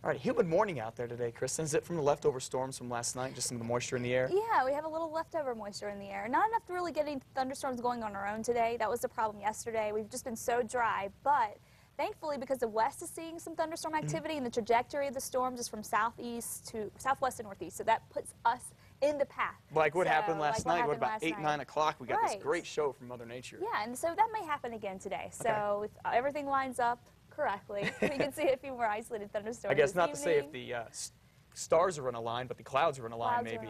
All right, humid morning out there today, Kristen. Is it from the leftover storms from last night, just some of the moisture in the air? Yeah, we have a little leftover moisture in the air. Not enough to really get any thunderstorms going on our own today. That was the problem yesterday. We've just been so dry, but thankfully, because the west is seeing some thunderstorm activity and the trajectory of the storms is from southeast to southwest and northeast, so that puts us in the path. Like what happened last night, what about last 8, night. 9 o'clock? We got this great show from Mother Nature. Yeah, and so that may happen again today. So if everything lines up correctly, we can see a few more isolated thunderstorms. I guess not to say if the stars are in a line, but the clouds are in a line, maybe.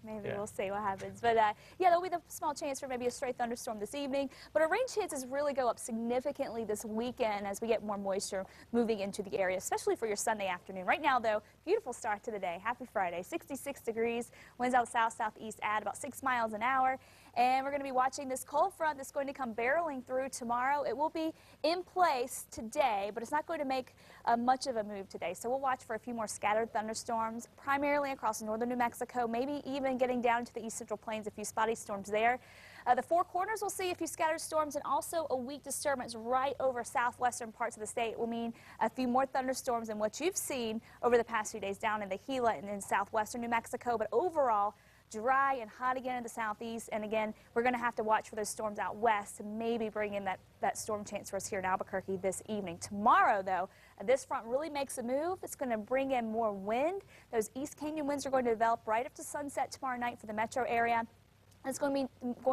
Maybe we'll see what happens. But yeah, there'll be the small chance for maybe a stray thunderstorm this evening. But our rain chances really go up significantly this weekend as we get more moisture moving into the area, especially for your Sunday afternoon. Right now, though, beautiful start to the day. Happy Friday. 66 degrees. Winds out south-southeast at about 6 miles an hour. And we're going to be watching this cold front that's going to come barreling through tomorrow. It will be in place today, but it's not going to make much of a move today. So we'll watch for a few more scattered thunderstorms, primarily across northern New Mexico, maybe even getting down to the east central plains, a few spotty storms there. The Four Corners will see a few scattered storms, and also a weak disturbance right over southwestern parts of the state will mean a few more thunderstorms than what you've seen over the past few days down in the Gila and in southwestern New Mexico. But overall, dry and hot again in the southeast, and again, we're going to have to watch for those storms out west to maybe bring in that storm chance for us here in Albuquerque this evening. Tomorrow, though, this front really makes a move. It's going to bring in more wind. Those East Canyon winds are going to develop right up to sunset tomorrow night for the metro area. It's going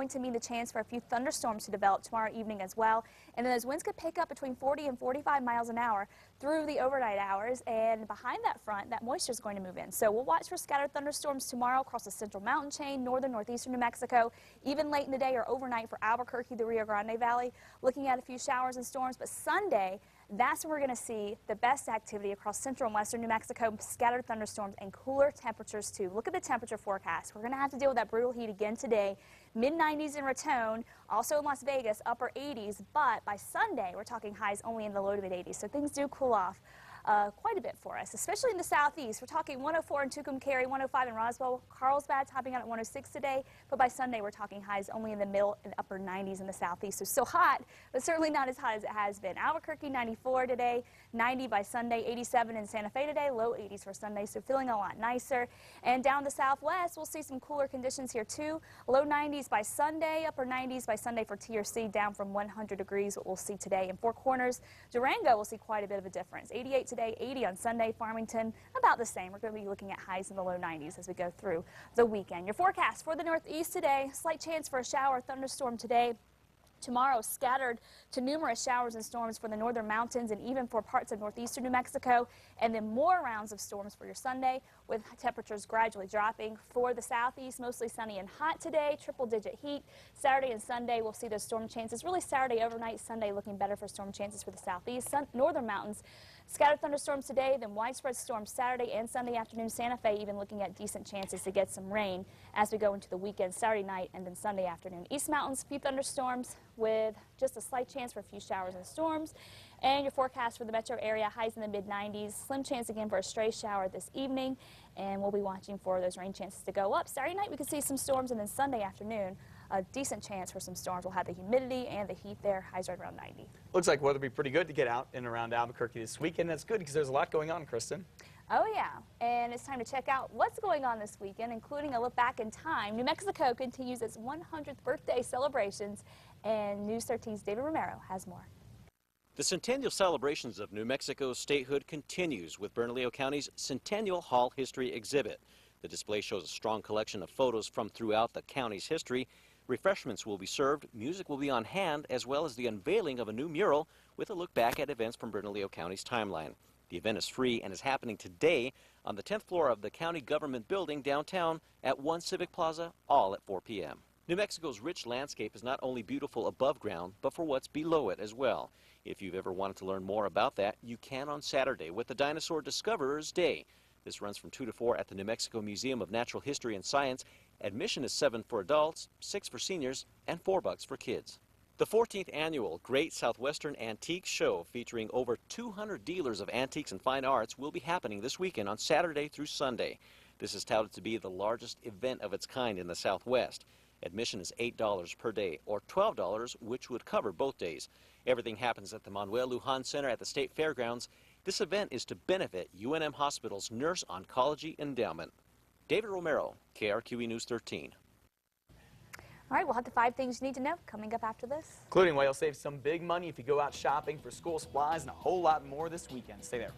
to mean the chance for a few thunderstorms to develop tomorrow evening as well. And then those winds could pick up between 40 and 45 miles an hour through the overnight hours. And behind that front, that moisture is going to move in. So we'll watch for scattered thunderstorms tomorrow across the central mountain chain, northern, northeastern New Mexico, even late in the day or overnight for Albuquerque, the Rio Grande Valley. Looking at a few showers and storms. But Sunday, that's when we're going to see the best activity across central and western New Mexico, scattered thunderstorms and cooler temperatures too. Look at the temperature forecast. We're going to have to deal with that brutal heat again today. Mid-90s in Raton, also in Las Vegas, upper 80s, but by Sunday we're talking highs only in the low to mid-80s, so things do cool off quite a bit for us, especially in the southeast. We're talking 104 in Tucumcari, 105 in Roswell, Carlsbad topping out at 106 today, but by Sunday we're talking highs only in the middle and upper 90s in the southeast. So still hot, but certainly not as hot as it has been. Albuquerque 94 today, 90 by Sunday, 87 in Santa Fe today, low 80s for Sunday, so feeling a lot nicer. And down the southwest, we'll see some cooler conditions here too. Low 90s by Sunday, upper 90s by Sunday for TRC, down from 100 degrees, what we'll see today. In Four Corners, Durango will see quite a bit of a difference. 88 today, 80 on Sunday. Farmington, about the same. We're going to be looking at highs in the low 90s as we go through the weekend. Your forecast for the northeast today, slight chance for a shower or thunderstorm today. Tomorrow, scattered to numerous showers and storms for the northern mountains and even for parts of northeastern New Mexico, and then more rounds of storms for your Sunday, with temperatures gradually dropping. For the southeast, mostly sunny and hot today, triple-digit heat. Saturday and Sunday, we'll see those storm chances. Really Saturday overnight, Sunday looking better for storm chances for the southeast. Northern mountains, scattered thunderstorms today, then widespread storms Saturday and Sunday afternoon. Santa Fe even looking at decent chances to get some rain as we go into the weekend, Saturday night and then Sunday afternoon. East Mountains, few thunderstorms with just a slight chance for a few showers and storms. And your forecast for the metro area, highs in the mid-90s. Slim chance again for a stray shower this evening. And we'll be watching for those rain chances to go up. Saturday night we could see some storms, and then Sunday afternoon, a decent chance for some storms. We'll have the humidity and the heat there, highs right around 90. Looks like weather will be pretty good to get out and around Albuquerque this weekend. That's good because there's a lot going on, Kristen. Oh yeah, and it's time to check out what's going on this weekend, including a look back in time. New Mexico continues its 100th birthday celebrations, and News 13's David Romero has more. The centennial celebrations of New Mexico's statehood continues with Bernalillo County's Centennial Hall History exhibit. The display shows a strong collection of photos from throughout the county's history. Refreshments will be served, music will be on hand, as well as the unveiling of a new mural with a look back at events from Bernalillo County's timeline. The event is free and is happening today on the 10th floor of the county government building downtown at 1 Civic Plaza, all at 4 p.m. New Mexico's rich landscape is not only beautiful above ground, but for what's below it as well. If you've ever wanted to learn more about that, you can on Saturday with the Dinosaur Discoverers Day. This runs from 2 to 4 at the New Mexico Museum of Natural History and Science. Admission is $7 for adults, $6 for seniors, and $4 for kids. The 14th annual Great Southwestern Antique Show, featuring over 200 dealers of antiques and fine arts, will be happening this weekend on Saturday through Sunday. This is touted to be the largest event of its kind in the Southwest. Admission is $8 per day, or $12, which would cover both days. Everything happens at the Manuel Lujan Center at the State Fairgrounds. This event is to benefit UNM Hospital's Nurse Oncology Endowment. David Romero, KRQE News 13. All right, we'll have the 5 things you need to know coming up after this. Including why you'll save some big money if you go out shopping for school supplies and a whole lot more this weekend. Stay there.